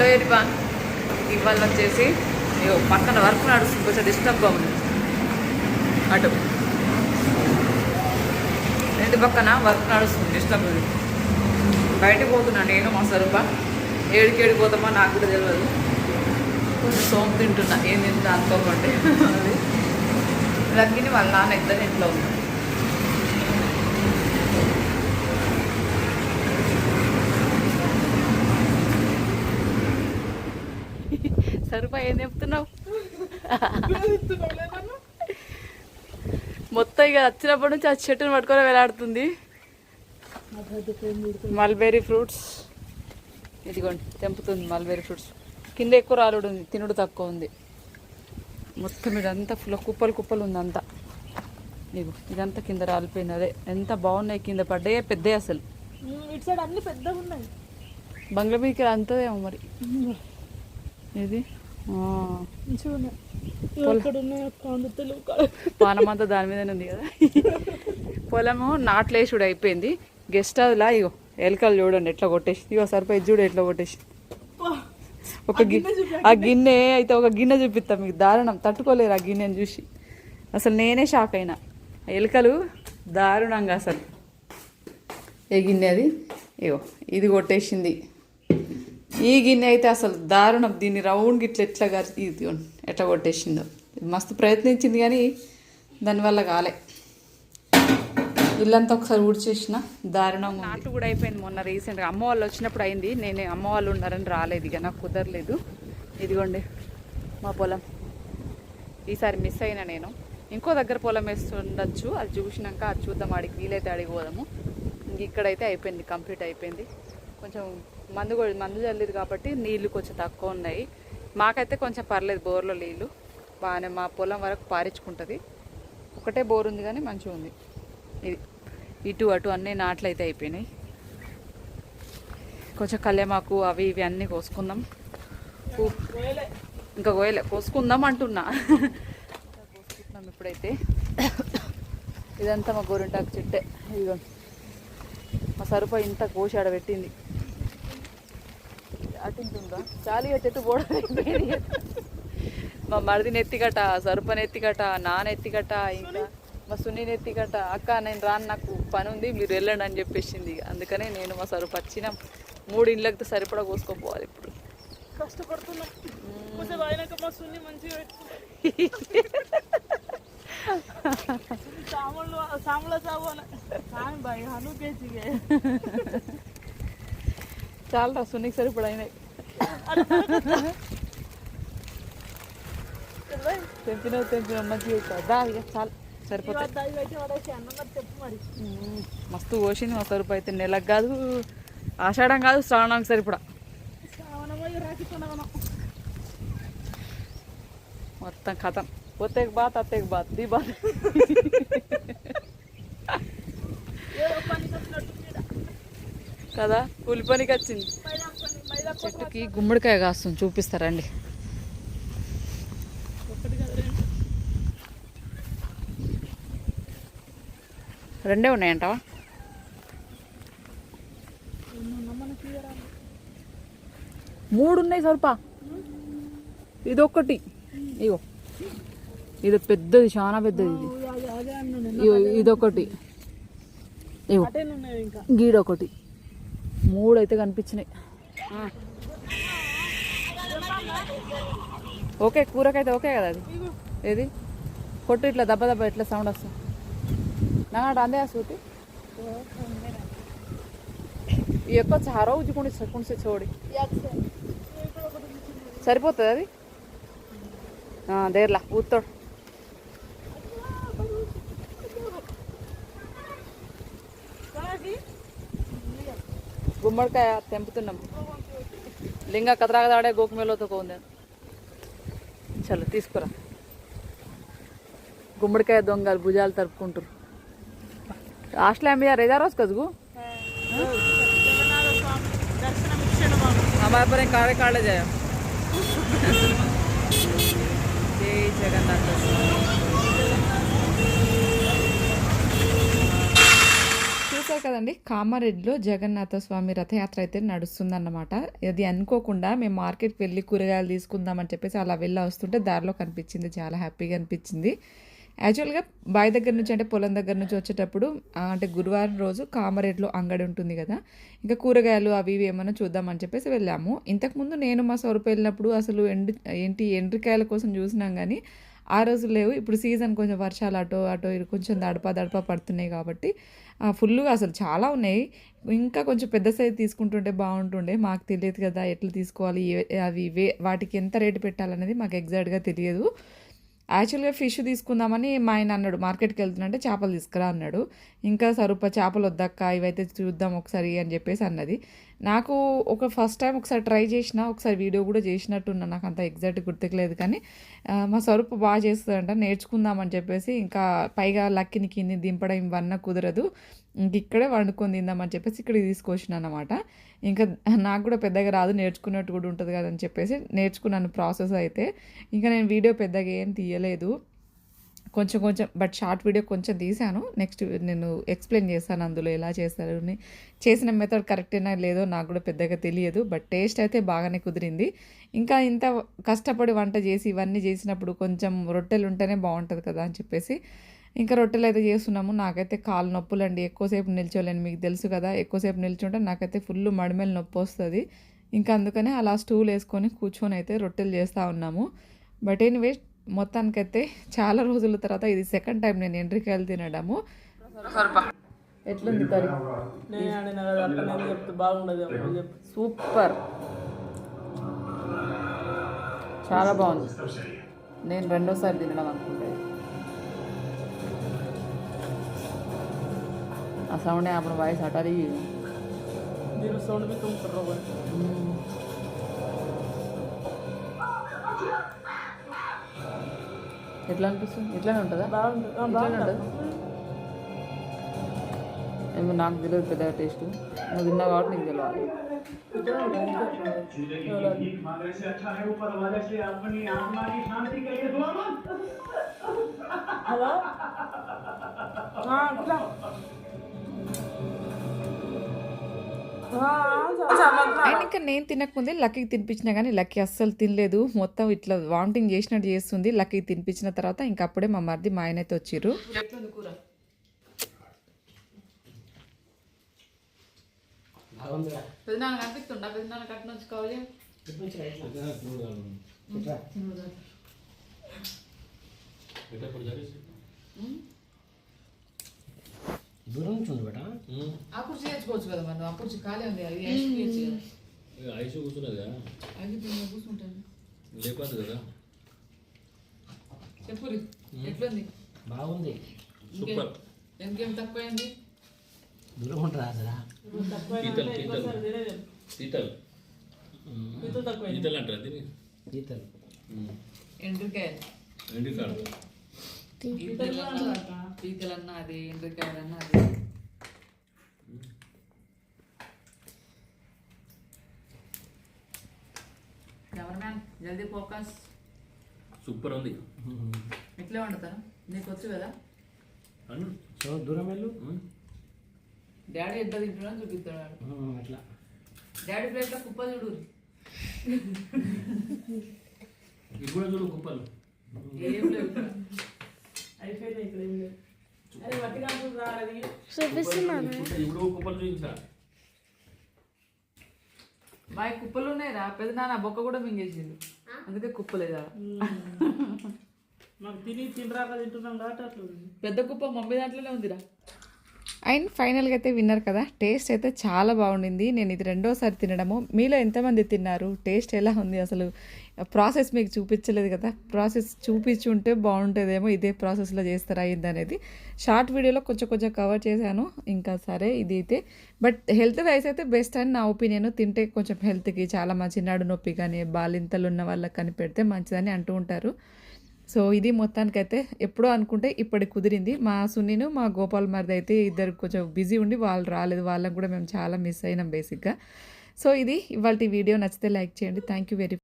Hello ఎరిబాన్, ఇవాళ వచ్చేసి పక్కన వర్క్ నడుస్తుంది, కొంచెం డిస్టర్బ్గా ఉంది. అటు ఇంటి పక్కన వర్క్ నడుస్తుంది, డిస్టర్బ్ ఉంది. బయటకు పోతున్నా నేను మా స్వరూప. ఏడికి పోతామో నాకు కూడా తెలియదు. కొంచెం సోము తింటున్నా, ఏం తింటా అనుకోకండి. అది లగ్గిని వాళ్ళ నాన్న ఇద్దరు ఇంట్లో ఉన్నారు. సరుపా ఏం చెప్తున్నావు? మొత్తం ఇక వచ్చినప్పటి నుంచి ఆ చెట్టును పట్టుకొని వేలాడుతుంది. మల్బెర్రీ ఫ్రూట్స్ ఇదిగోండి, తెంపుతుంది మల్బెర్రీ ఫ్రూట్స్. కింద ఎక్కువ రాలుడు ఉంది, తినుడు తక్కువ ఉంది. మొత్తం ఇదంతా ఫుల్ కుప్పలు కుప్పలు ఉంది అంతా. ఇదిగో ఇదంతా కింద రాలిపోయింది. అదే ఎంత బాగున్నాయి, కింద పడ్డాయి పెద్దవి అసలు. ఇటు సైడ్ అన్ని పెద్దగా ఉన్నాయి. బంగ్లా మీదకి అంతదేమో మరి. ఇది పానమంతా దాని మీదనే ఉంది కదా. పొలము నాట్లేసుడు అయిపోయింది. గెస్ట్ హౌస్లా ఇగో ఎలకలు చూడండి ఎట్లా కొట్టేసి. ఇగో సరిపోయి చూడు ఎట్లా కొట్టేసి. ఆ గిన్నె అయితే ఒక గిన్నె చూపిస్తా మీకు, దారుణం తట్టుకోలేరు ఆ గిన్నెని చూసి. అసలు నేనే షాక్ అయినా. ఎలుకలు దారుణంగా అసలు. ఏ గిన్నె అది? ఇగో ఇది కొట్టేసింది. ఈ గిన్నె అయితే అసలు దారుణం. దీన్ని రౌండ్కి ఇట్లా ఇది ఎట్లా కొట్టేసిందో. మస్తు ప్రయత్నించింది కానీ దానివల్ల కాలే. ఇల్లంతా ఒకసారి ఊడ్చేసిన దారుణంగా. నాటు కూడా అయిపోయింది మొన్న రీసెంట్గా. అమ్మ వాళ్ళు వచ్చినప్పుడు అయింది. నేను అమ్మ వాళ్ళు ఉన్నారని రాలేదు, ఇక నాకు కుదరలేదు. ఇదిగోండి మా పొలం. ఈసారి మిస్ అయినా నేను. ఇంకో దగ్గర పొలం వేస్తుండొచ్చు, అది చూసినాక అది చూద్దాం. ఆడికి వీలైతే ఆడికి పోదాము. ఇంక ఇక్కడైతే అయిపోయింది, కంప్లీట్ అయిపోయింది. కొంచెం మందు చల్లేదు కాబట్టి నీళ్ళు కొంచెం తక్కువ ఉన్నాయి. మాకైతే కొంచెం పర్లేదు, బోర్లో నీళ్ళు బాగానే మా పొలం వరకు పారించుకుంటుంది. ఒకటే బోర్ ఉంది కానీ మంచిగా ఉంది. ఇది ఇటు అటు అన్నీ నాట్లు అయితే అయిపోయినాయి. కొంచెం కళ్యామాకు అవి ఇవి అన్నీ కోసుకుందాం. ఇంకా కోసుకుందాం అంటున్నా. కోసుకుంటున్నాం ఇప్పుడైతే. ఇదంతా మా గోరింటాకు చెట్టే. ఇదిగో మా సరుప ఇంత కోసి ఆడబెట్టింది. అటుంటుందా చాలీగా చెట్టు పోవడం. మా మరిదిని ఎత్తికట, సరుపని ఎత్తికట, నాన్న ఎత్తికట, ఇంకా మా సునీని ఎత్తికట. అక్క నేను రాను, నాకు పని ఉంది, మీరు వెళ్ళండి అని చెప్పేసింది. అందుకనే నేను మా సరుపు వచ్చిన 3 ఇండ్లకి సరిపడా కోసుకోపోవాలి. ఇప్పుడు కష్టపడుతున్నాం. చాలా సునీకి సరిపడా అయినాయి. తెంపిన మంచిగా దా ఇక చాలు సరిపోతాయి. మస్తు కోసింది మా సరుపు అయితే. నెలకు కాదు, ఆషాఢం కాదు, శ్రావణానికి సరిపడా మొత్తం కథం. పోతేకి బాత్ అత్తేకి బాత్ దీ బాత్. కదా కూలి పనికి వచ్చింది. చెట్టుకి గుమ్మడికాయ కాస్తుంది, చూపిస్తారండి. రెండే ఉన్నాయంటావా? మూడు ఉన్నాయి సరుపా. ఇదొక్కటి, ఇగో ఇది పెద్దది, చాలా పెద్దది. ఇది ఇదొకటి, ఇగో గీడొకటి. 3 అయితే కనిపించినాయి. ఓకే, కూరకైతే ఓకే కదా. అది ఏది కొట్టు, ఇట్లా దెబ్బ దెబ్బ ఎట్లా సౌండ్ వస్తుంది. నాట అందే సూతి ఎక్కువ చారో కుణిసి చూడి సరిపోతుంది అది. దేర్లా ఊత్తోడు. గుమ్మడికాయ తెంపుతున్నాం. లింగా కతరాగదాడే గోకుమేలోతో కొంది. చలో తీసుకురా. గుమ్మడికాయ దొంగలు భుజాలు తరుపుకుంటారు. హాస్టల్ में रह जा रोज कसगु हमारे पर काड़े काड़े जाए. जय जगन्नाथ. చూసారు కదండి, కామారెడ్డిలో జగన్నాథ స్వామి రథయాత్ర అయితే నడుస్తుందన్నమాట. అది అనుకోకుండా మేము మార్కెట్కి వెళ్ళి కూరగాయలు తీసుకుందామని చెప్పేసి అలా వెళ్ళి వస్తుంటే దారిలో కనిపించింది. చాలా హ్యాపీగా అనిపించింది. యాక్చువల్గా బావి దగ్గర నుంచి అంటే పొలం దగ్గర నుంచి వచ్చేటప్పుడు అంటే గురువారం రోజు కామారెడ్డిలో అంగడి ఉంటుంది కదా, ఇంకా కూరగాయలు అవి ఇవి ఏమైనా చూద్దామని చెప్పేసి వెళ్ళాము. ఇంతకుముందు నేను మా స్వరూప వెళ్ళినప్పుడు అసలు ఎండ్రికాయల కోసం చూసినాం కానీ ఆ రోజు లేవు. ఇప్పుడు సీజన్ కొంచెం వర్షాలు అటో కొంచెం దడప పడుతున్నాయి కాబట్టి ఫుల్గా అసలు చాలా ఉన్నాయి. ఇంకా కొంచెం పెద్ద సైజు తీసుకుంటుంటే బాగుంటుండే. మాకు తెలియదు కదా ఎట్లా తీసుకోవాలి, అవి వాటికి ఎంత రేటు పెట్టాలనేది మాకు ఎగ్జాక్ట్గా తెలియదు. యాక్చువల్గా ఫిష్ తీసుకుందామని మా ఆయన అన్నాడు, మార్కెట్కి వెళ్తున్నంటే చేపలు తీసుకురా అన్నాడు. ఇంకా స్వరూప చేపలు వద్దక్క, ఇవైతే చూద్దాం ఒకసారి అని చెప్పేసి అన్నది. నాకు ఫస్ట్ టైం ఒకసారి ట్రై చేసిన, ఒకసారి వీడియో కూడా చేసినట్టున్నా, నాకు అంత ఎగ్జాక్ట్ గుర్తుకులేదు. కానీ మా స్వరూప బాగా చేస్తుందంట, నేర్చుకుందామని చెప్పేసి. ఇంకా పైగా లక్కిని కింది దింపడం ఇవన్నీ కుదరదు, ఇంక ఇక్కడే వండుకొని తిందామని చెప్పేసి ఇక్కడికి తీసుకొచ్చిన అనమాట. ఇంకా నాకు కూడా పెద్దగా రాదు, నేర్చుకున్నట్టు కూడా ఉంటుంది కదని చెప్పేసి నేర్చుకున్నాను ప్రాసెస్ అయితే. ఇంకా నేను వీడియో పెద్దగా ఏం తీయలేదు, కొంచెం బట్ షార్ట్ వీడియో కొంచెం తీశాను. నెక్స్ట్ నేను ఎక్స్ప్లెయిన్ చేస్తాను అందులో ఎలా చేస్తారు అని. చేసిన మెథడ్ కరెక్టేనా లేదో నాకు కూడా పెద్దగా తెలియదు, బట్ టేస్ట్ అయితే బాగానే కుదిరింది. ఇంకా ఇంత కష్టపడి వంట చేసి ఇవన్నీ చేసినప్పుడు కొంచెం రొట్టెలు ఉంటేనే బాగుంటుంది కదా అని చెప్పేసి ఇంకా రొట్టెలు అయితే చేస్తున్నాము. నాకైతే కాలు నొప్పులండి, ఎక్కువసేపు నిల్చోలేను, మీకు తెలుసు కదా. ఎక్కువసేపు నిల్చుంటే నాకైతే ఫుల్ మడిమేలు నొప్పి వస్తుంది. ఇంకా అందుకనే అలా స్టూల్ వేసుకొని కూర్చొని అయితే రొట్టెలు చేస్తూ ఉన్నాము. బట్ ఎనీవే మొత్తానికైతే చాలా రోజుల తర్వాత ఇది సెకండ్ టైం నేను ఎండ్రికాయలు తినడము. ఎట్లుంది కర్రీ? సూపర్, చాలా బాగుంది. నేను రెండోసారి తినడం అనుకుంటా. ఆ సౌండ్ అప్పుడు వాయిస్ హటారి साउंड भी तुम कर रहे हो। ఎట్లా అనిపిస్తుంది? ఇట్లానే ఉంటుందా? ఏమో నాకు తెలియదు పెద్ద టేస్ట్, నువ్వు తిన్నావు కాబట్టి నీకు తెలియాలి. అండ్ ఇంకా నేను తినకముందే లక్కీకి తినిపించినా కానీ లక్కీ అస్సలు తినలేదు. మొత్తం ఇట్లా వామిటింగ్ చేసినట్టు చేస్తుంది. లక్కీకి తినిపించిన తర్వాత ఇంకా అప్పుడే మా మరిది మా ఆయన అయితే వచ్చిర్రు. దూరం నుంచి ఉంది బేటా. ఆ కుర్చీ తెచ్చుకోవచ్చు కదా మనం, ఆ కుర్చీ ఖాళీ ఉంది, అది ఐసు కూర్చున్నది కదా, కూర్చుంటాను లేకపోతే కదా. చెప్పు ఎట్లుంది? బాగుంది, సూపర్. ఇంకేం తక్కువైంది? దూరం ఉంటారా అసలు? పీతల్ అంటారా దీన్ని? పీతల్ ఎండ్రికాయలు పీతలన్నా అది, ఎండ్రికాయలన్నా అది. కెమెరామ్యాన్ జల్దీ ఫోకస్. సూపర్ ఉంది. ఇట్లే వండుతాను, నీకు వచ్చు కదా. దూరం వెళ్ళు. డాడీ ఎంత తింటున్నా చూపిస్తాడు అట్లా. డాడీ ప్లేట్లో కుప్ప చూడు, ఇప్పుడు చూడు కుప్పలు ఏం లేవు. అయిపోయింది ఇక్కడ ఏం లేదు. అరే వట్టిగా ఇప్పుడు కుప్పలు చూపించా. మా కుప్పలు ఉన్నాయిరా, పెద్ద నాన్న బొక్క కూడా మింగేసింది, అందుకే కుప్పలేదా. మాకు తినరాక తింటున్నాం కాబట్టి అట్లా పెద్ద కుప్ప మమ్మీ దాంట్లోనే ఉందిరా. అండ్ ఫైనల్గా అయితే విన్నారు కదా, టేస్ట్ అయితే చాలా బాగుండింది. నేను ఇది రెండోసారి తినడము. మీలో ఎంతమంది తిన్నారు? టేస్ట్ ఎలా ఉంది? అసలు ప్రాసెస్ మీకు చూపించలేదు కదా, ప్రాసెస్ చూపించుంటే బాగుంటుందేమో. ఇదే ప్రాసెస్లో చేస్తారా అనేది షార్ట్ వీడియోలో కొంచెం కవర్ చేశాను. ఇంకా సరే ఇది అయితే, బట్ హెల్త్ వైజ్ అయితే బెస్ట్ అని నా ఒపీనియన్. తింటే కొంచెం హెల్త్కి చాలా మంచి, నడు నొప్పి కానీ బాలింతలు ఉన్న వాళ్ళకి కానీ పెడితే మంచిదని అంటూ ఉంటారు. సో ఇది మొత్తానికైతే ఎప్పుడో అనుకుంటే ఇప్పటికి కుదిరింది. మా సునీను మా గోపాల్ మరిది అయితే ఇద్దరు కొంచెం బిజీ ఉండి వాళ్ళు రాలేదు, వాళ్ళని కూడా మేము చాలా మిస్ అయినాం బేసిక్గా. సో ఇది ఇవాళ వీడియో. నచ్చితే లైక్ చేయండి. Thank you very